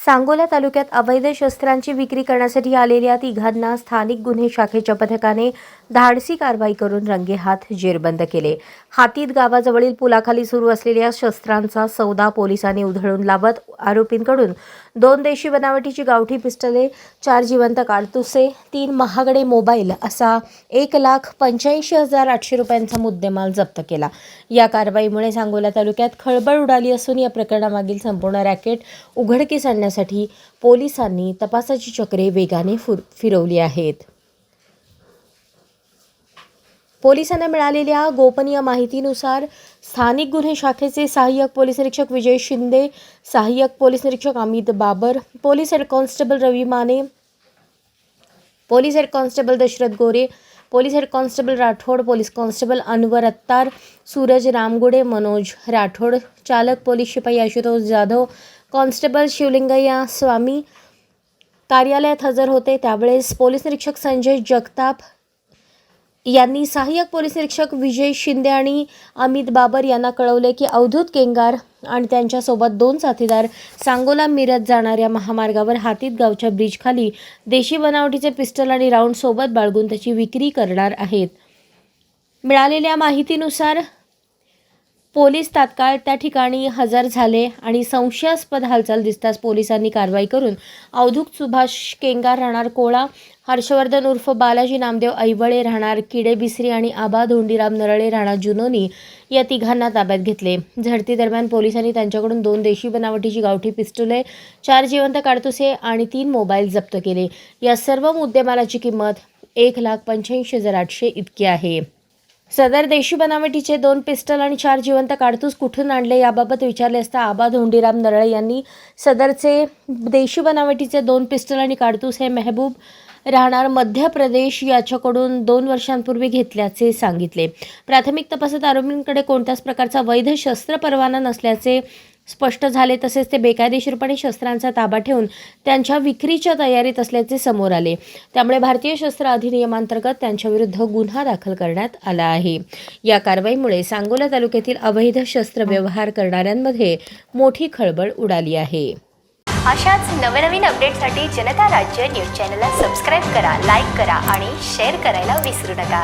सांगोला तालुक्यात अवैध शस्त्रांची विक्री करण्यासाठी आलेल्या तिघांना स्थानिक गुन्हे शाखेच्या पथकाने धाडसी कारवाई करून रंगेहात जेरबंद केले। हातीत गावाजवळील पुलाखाली सुरू असलेल्या शस्त्रांचा सौदा पोलिसांनी उधळून लावत आरोपींकडून 2 देशी बनावटीची गावठी पिस्टले, 4 जिवंत काडतुसे, 3 महागडे मोबाईल असा 1,85,800 रुपयांचा मुद्देमाल जप्त केला। या कारवाईमुळे सांगोला तालुक्यात खळबळ उडाली असून या प्रकरणामागील संपूर्ण रॅकेट उघडकीस आणण्यासाठी पोलिसांनी तपासाची चक्रे वेगाने फिरवली आहेत। पोलिसांना मिळालेल्या गोपनीय माहितीनुसार स्थानिक गुन्हे शाखेचे सहाय्यक पोलीस निरीक्षक विजय शिंदे, सहाय्यक पोलीस निरीक्षक Amit Babar, police head constable Ravi Mane, police head constable Dashrath Gore, police head constable Rathod, police constable Anwar Attar, Suraj Ramgude, Manoj Rathod, चालक पोलीस शिपाई आशुतोष जाधव, कॉन्स्टेबल शिवलिंगय्या स्वामी कार्यालयात हजर होते। त्यावेळेस पोलीस निरीक्षक संजय जगताप यांनी सहाय्यक पोलीस निरीक्षक विजय शिंदे आणि अमित बाबर यांना कळवले की अवधूत केंगार आणि त्यांच्यासोबत 2 साथीदार सांगोला मिरज जाणाऱ्या महामार्गावर हातीत गावच्या ब्रिजखाली देशी बनावटीचे पिस्टल आणि राऊंड सोबत बाळगून त्याची विक्री करणार आहेत। मिळालेल्या माहितीनुसार पोलीस तात्काळ त्या ठिकाणी हजर झाले आणि संशयास्पद हालचाल दिसताच पोलिसांनी कारवाई करून अवधूत सुभाष केंगार राहणार कोळा, हर्षवर्धन उर्फ बालाजी नामदेव ऐवळे राहणार किडेबिसरी आणि आबा धोंडीराम नरळे राहणार जुनोनी या तिघांना ताब्यात घेतले। झडती दरम्यान पोलिसांनी त्यांच्याकडून 2 देशी बनावटीची गावठी पिस्तुले, 4 जिवंत काडतुसे आणि 3 मोबाईल जप्त केले। या सर्व मुद्देमालाची किंमत 1,85,800 इतकी आहे। सदर देशी बनावटीचे 2 पिस्टल आणि 4 जिवंत काडतूस कुठून आणले याबाबत विचारले असता आबा धोंडीराम नरळे यांनी सदरचे देशी बनावटीचे 2 पिस्टल आणि काडतूस हे मेहबूब राहणार मध्य प्रदेश याच्याकडून 2 वर्षांपूर्वी घेतल्याचे सांगितले। प्राथमिक तपासात आरोपींकडे कोणत्याच प्रकारचा वैध शस्त्र परवाना नसल्याचे स्पष्ट झाले। तसेच ते बेकायदेशीरपणे शस्त्रांचा ताबा ठेवून त्यांच्या विक्रीच्या तयारीत असल्याचे समोर आले। त्यामुळे भारतीय शस्त्र अधिनियमांतर्गत त्यांच्याविरुद्ध गुन्हा दाखल करण्यात आला आहे। या कारवाईमुळे सांगोला तालुक्यातील अवैध शस्त्र व्यवहार करणाऱ्यांमध्ये मोठी खळबळ उडाली आहे। अशाच नवनवीन अपडेटसाठी जनता राज्य न्यूज चॅनलला सबस्क्राईब करा, लाईक करा आणि शेअर करायला विसरू नका।